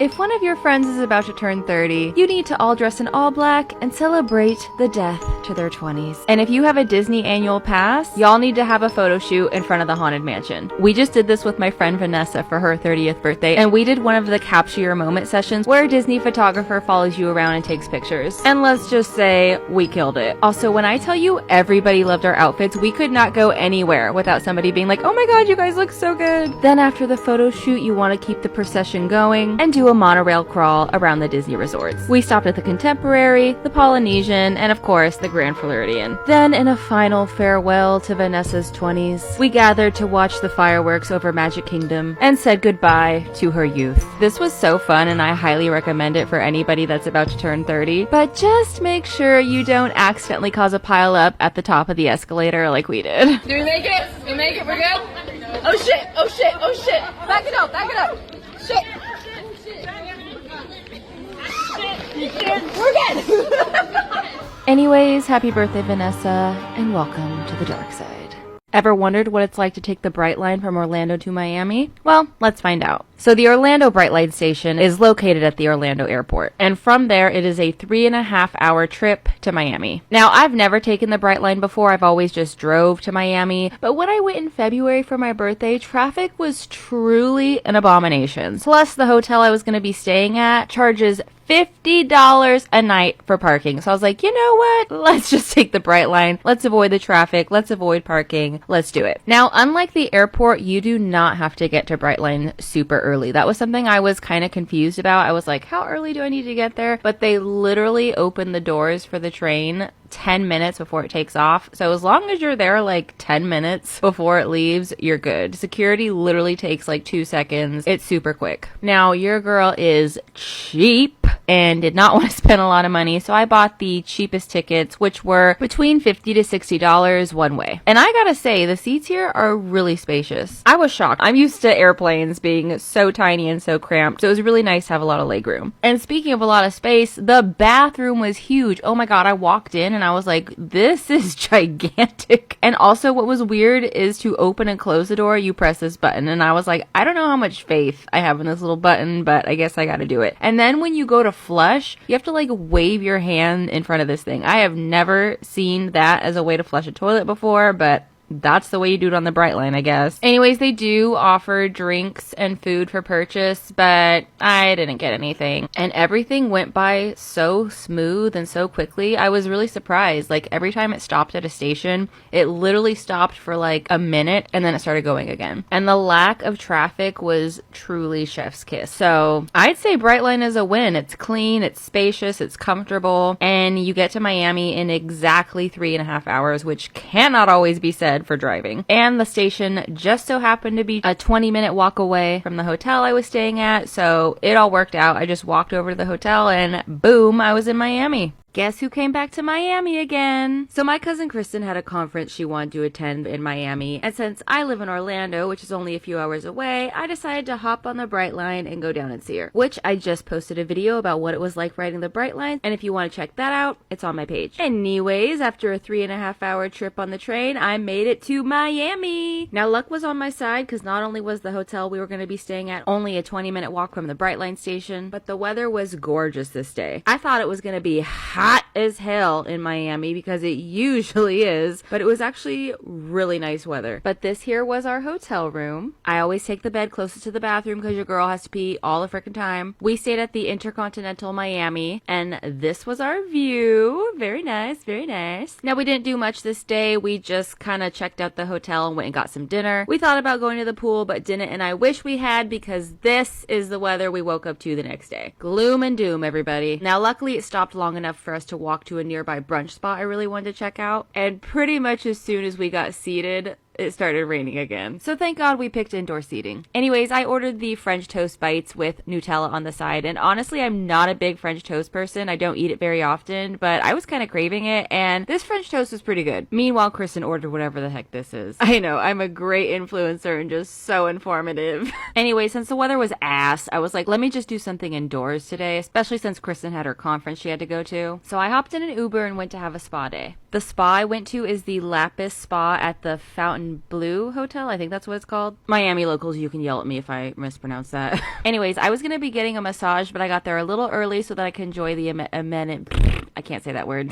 If one of your friends is about to turn 30, you need to all dress in all black and celebrate the death to their 20s. And if you have a Disney annual pass, y'all need to have a photo shoot in front of the Haunted Mansion. We just did this with my friend Vanessa for her 30th birthday, and we did one of the Capture Your Moment sessions where a Disney photographer follows you around and takes pictures. And let's just say, we killed it. Also, when I tell you everybody loved our outfits, we could not go anywhere without somebody being like, oh my god, you guys look so good. Then after the photo shoot, you want to keep the procession going and do a monorail crawl around the Disney resorts. We stopped at the Contemporary, the Polynesian, and of course the Grand Floridian. Then in a final farewell to Vanessa's 20s, we gathered to watch the fireworks over Magic Kingdom and said goodbye to her youth. This was so fun and I highly recommend it for anybody that's about to turn 30, but just make sure you don't accidentally cause a pile up at the top of the escalator like we did. Do we make it? We make it? We're good? Oh shit! Oh shit! Oh shit! Back it up! Back it up! Shit! We're good! Anyways, happy birthday, Vanessa, and welcome to the dark side. Ever wondered what it's like to take the Bright Line from Orlando to Miami? Well, let's find out. So the Orlando Bright Line station is located at the Orlando airport, and from there it is a 3.5-hour trip to Miami. Now, I've never taken the Bright Line before, I've always just drove to Miami, but when I went in February for my birthday, traffic was truly an abomination. Plus, the hotel I was going to be staying at charges $50 a night for parking. So I was like, you know what? Let's just take the Bright Line. Let's avoid the traffic. Let's avoid parking. Let's do it. Now, unlike the airport, you do not have to get to Bright Line super early. That was something I was kind of confused about. I was like, how early do I need to get there? But they literally open the doors for the train 10 minutes before it takes off. So as long as you're there like 10 minutes before it leaves, you're good. Security literally takes like 2 seconds. It's super quick. Now, your girl is cheap and did not want to spend a lot of money, so I bought the cheapest tickets, which were between $50 to $60 one way. And I gotta say, the seats here are really spacious. I was shocked. I'm used to airplanes being so tiny and so cramped, so it was really nice to have a lot of legroom. And speaking of a lot of space, the bathroom was huge. Oh my god, I walked in and I was like, this is gigantic. And also what was weird is to open and close the door, you press this button. And I was like, I don't know how much faith I have in this little button, but I guess I gotta do it. And then when you go to flush, you have to like wave your hand in front of this thing. I have never seen that as a way to flush a toilet before, but that's the way you do it on the Bright Line, I guess. Anyways, they do offer drinks and food for purchase, but I didn't get anything. And everything went by so smooth and so quickly. I was really surprised. Like, every time it stopped at a station, it literally stopped for like a minute and then it started going again. And the lack of traffic was truly chef's kiss. So I'd say Bright Line is a win. It's clean, it's spacious, it's comfortable, and you get to Miami in exactly 3.5 hours, which cannot always be said for driving. And the station just so happened to be a 20-minute walk away from the hotel I was staying at, so it all worked out. I just walked over to the hotel and boom, I was in Miami. Guess who came back to Miami again? So my cousin Kristen had a conference she wanted to attend in Miami, and since I live in Orlando, which is only a few hours away, I decided to hop on the Bright Line and go down and see her, which I just posted a video about what it was like riding the Bright Line, and if you want to check that out, it's on my page. Anyways, after a 3.5-hour trip on the train, I made it to Miami. Now, luck was on my side, because not only was the hotel we were going to be staying at only a 20-minute walk from the Bright Line station, but the weather was gorgeous this day. I thought it was going to be hot as hell in Miami because it usually is, but it was actually really nice weather. But this here was our hotel room. I always take the bed closest to the bathroom because your girl has to pee all the frickin' time. We stayed at the Intercontinental Miami, and this was our view. Very nice, very nice. Now, we didn't do much this day. We just kind of checked out the hotel and went and got some dinner. We thought about going to the pool, but didn't, and I wish we had because this is the weather we woke up to the next day. Gloom and doom, everybody. Now, luckily, it stopped long enough for us to walk to a nearby brunch spot I really wanted to check out, and pretty much as soon as we got seated, it started raining again. So thank God we picked indoor seating. Anyways, I ordered the French toast bites with Nutella on the side, and honestly, I'm not a big French toast person. I don't eat it very often, but I was kind of craving it, and this French toast was pretty good. Meanwhile, Kristen ordered whatever the heck this is. I know, I'm a great influencer and just so informative. Anyway, since the weather was ass, I was like, let me just do something indoors today, especially since Kristen had her conference she had to go to. So I hopped in an Uber and went to have a spa day. The spa I went to is the Lapis Spa at the Fountain Fontainebleau Hotel. I think that's what it's called. Miami locals, you can yell at me if I mispronounce that. Anyways, I was going to be getting a massage, but I got there a little early so that I could enjoy the I can't say that word.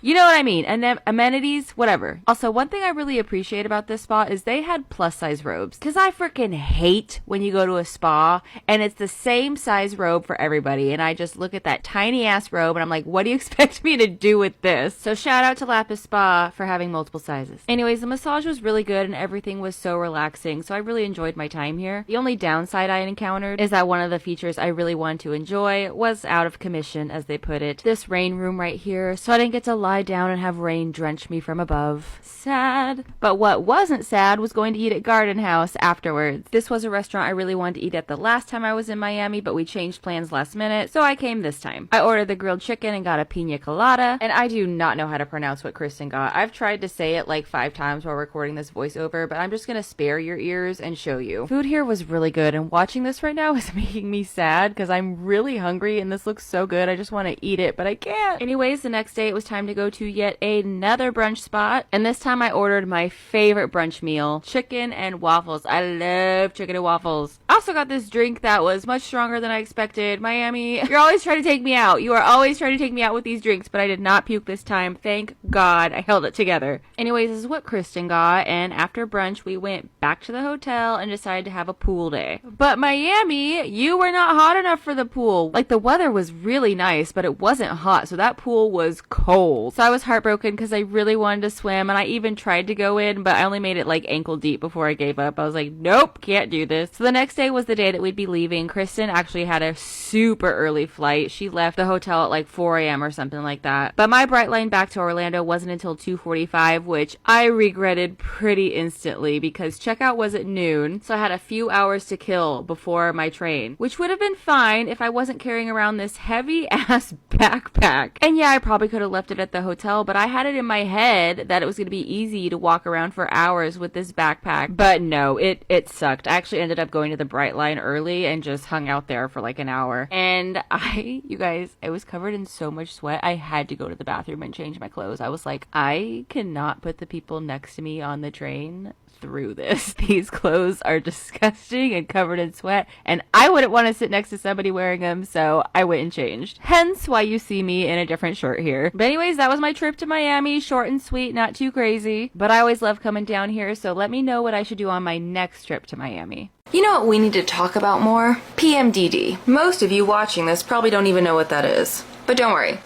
You know what I mean. Amenities, whatever. Also, one thing I really appreciate about this spa is they had plus size robes. Because I freaking hate when you go to a spa and it's the same size robe for everybody. And I just look at that tiny ass robe and I'm like, what do you expect me to do with this? So shout out to Lapis Spa for having multiple sizes. Anyways, the massage was really good and everything was so relaxing. So I really enjoyed my time here. The only downside I encountered is that one of the features I really wanted to enjoy was out of commission, as they put it. This rain room right here. So I didn't get to lie down and have rain drench me from above. Sad. But what wasn't sad was going to eat at Garden House afterwards. This was a restaurant I really wanted to eat at the last time I was in Miami, but we changed plans last minute, so I came this time. I ordered the grilled chicken and got a pina colada, and I do not know how to pronounce what Kristen got. I've tried to say it like 5 times while recording this voiceover, but I'm just gonna spare your ears and show you. Food here was really good, and watching this right now is making me sad because I'm really hungry and this looks so good. I just want to eat it, but I can't. Anyways, the next day it was time to go to yet another brunch spot, and this time I ordered my favorite brunch meal, chicken and waffles. I love chicken and waffles. I also got this drink that was much stronger than I expected. Miami, you're always trying to take me out. You are always trying to take me out with these drinks, but I did not puke this time. Thank God I held it together. Anyways, this is what Kristen got, and after brunch we went back to the hotel and decided to have a pool day. But Miami, you were not hot enough for the pool. Like, the weather was really nice, but it wasn't hot, so that pool was cold. So I was heartbroken because I really wanted to swim, and I even tried to go in, but I only made it like ankle deep before I gave up. I was like, nope, can't do this. So the next day was the day that we'd be leaving. Kristen actually had a super early flight. She left the hotel at like 4 a.m. or something like that. But my bright line back to Orlando wasn't until 2:45, which I regretted pretty instantly because checkout was at noon. So I had a few hours to kill before my train, which would have been fine if I wasn't carrying around this heavy ass backpack. And yeah, I probably could have left it at the hotel, but I had it in my head that it was going to be easy to walk around for hours with this backpack. But no, it sucked. I actually ended up going to the bright line early and just hung out there for like an hour. And you guys, I was covered in so much sweat. I had to go to the bathroom and change my clothes. I was like, I cannot put the people next to me on the train through this. These clothes are disgusting and covered in sweat, and I wouldn't want to sit next to somebody wearing them, so I went and changed. Hence why you see me in a different shirt here. But anyways, that was my trip to Miami. Short and sweet, not too crazy, but I always love coming down here, so let me know what I should do on my next trip to Miami. You know what we need to talk about more? PMDD. Most of you watching this probably don't even know what that is, but don't worry.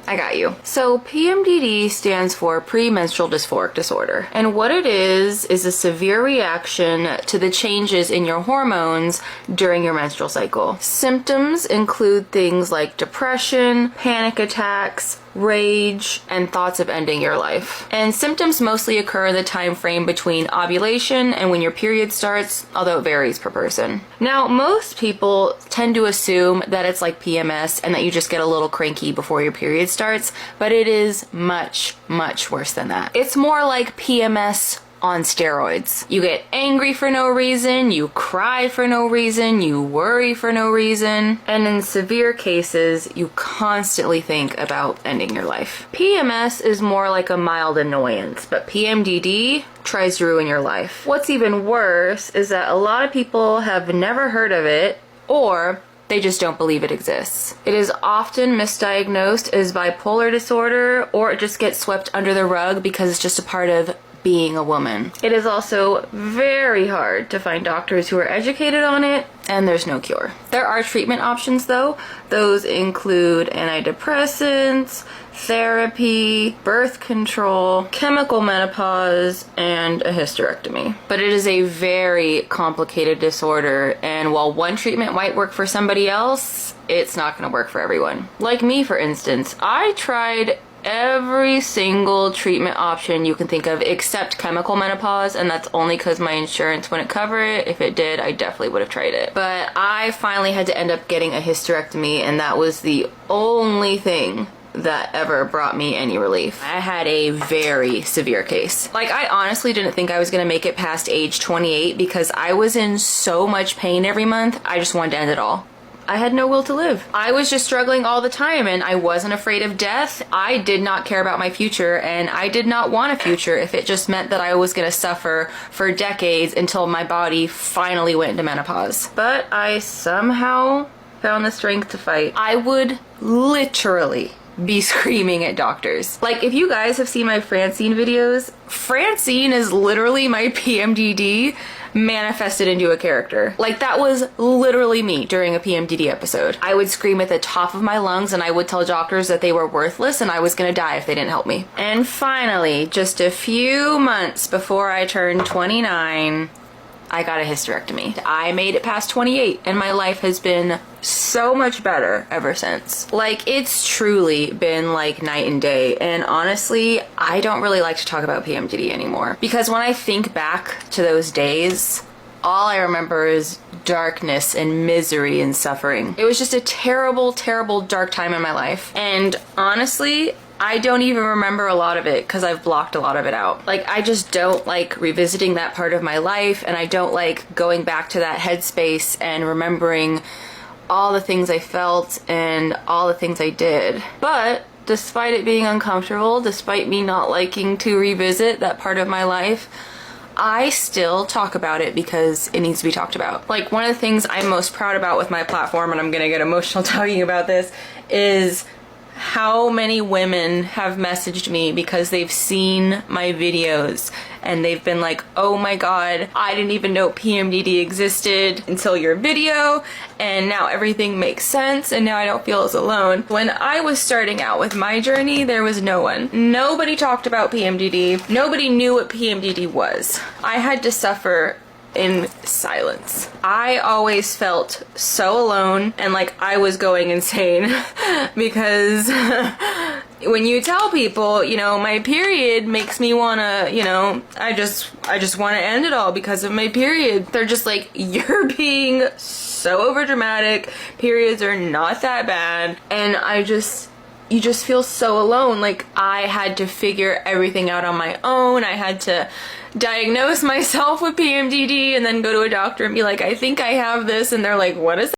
I got you. So PMDD stands for premenstrual dysphoric disorder. And what it is a severe reaction to the changes in your hormones during your menstrual cycle. Symptoms include things like depression, panic attacks, rage, and thoughts of ending your life. And symptoms mostly occur in the time frame between ovulation and when your period starts, although it varies per person. Now, most people tend to assume that it's like PMS and that you just get a little cranky before your period starts, but it is much, much worse than that. It's more like PMS on steroids. You get angry for no reason, you cry for no reason, you worry for no reason, and in severe cases, you constantly think about ending your life. PMS is more like a mild annoyance, but PMDD tries to ruin your life. What's even worse is that a lot of people have never heard of it, or they just don't believe it exists. It is often misdiagnosed as bipolar disorder, or it just gets swept under the rug because it's just a part of being a woman. It is also very hard to find doctors who are educated on it, and there's no cure. There are treatment options though. Those include antidepressants, therapy, birth control, chemical menopause, and a hysterectomy. But it is a very complicated disorder, and while one treatment might work for somebody else, it's not going to work for everyone. Like me, for instance, I tried every single treatment option you can think of except chemical menopause, and that's only because my insurance wouldn't cover it. If it did, I definitely would have tried it. But I finally had to end up getting a hysterectomy, and that was the only thing that ever brought me any relief. I had a very severe case. Like, I honestly didn't think I was gonna make it past age 28 because I was in so much pain every month. I just wanted to end it all. I had no will to live. I was just struggling all the time, and I wasn't afraid of death. I did not care about my future, and I did not want a future if it just meant that I was gonna suffer for decades until my body finally went into menopause. But I somehow found the strength to fight. I would literally be screaming at doctors. Like, if you guys have seen my Francine videos, Francine is literally my PMDD manifested into a character. Like, that was literally me during a PMDD episode. I would scream at the top of my lungs, and I would tell doctors that they were worthless and I was gonna die if they didn't help me. And finally, just a few months before I turned 29, I got a hysterectomy. I made it past 28, and my life has been so much better ever since. Like, it's truly been like night and day, and honestly, I don't really like to talk about PMDD anymore. Because when I think back to those days, all I remember is darkness and misery and suffering. It was just a terrible, terrible dark time in my life. And honestly, I don't even remember a lot of it because I've blocked a lot of it out. Like, I just don't like revisiting that part of my life, and I don't like going back to that headspace and remembering all the things I felt and all the things I did. But despite it being uncomfortable, despite me not liking to revisit that part of my life, I still talk about it because it needs to be talked about. Like, one of the things I'm most proud about with my platform, and I'm gonna get emotional talking about this, is how many women have messaged me because they've seen my videos and they've been like, oh my god, I didn't even know PMDD existed until your video, and now everything makes sense, and now I don't feel as alone. When I was starting out with my journey, there was no one. Nobody talked about PMDD. Nobody knew what PMDD was. I had to suffer in silence. I always felt so alone and like I was going insane because when you tell people, you know, my period makes me wanna, you know, I just wanna end it all because of my period. They're just like, you're being so overdramatic. Periods are not that bad. And you just feel so alone. Like, I had to figure everything out on my own. I had to diagnose myself with PMDD and then go to a doctor and be like, I think I have this, and they're like, what is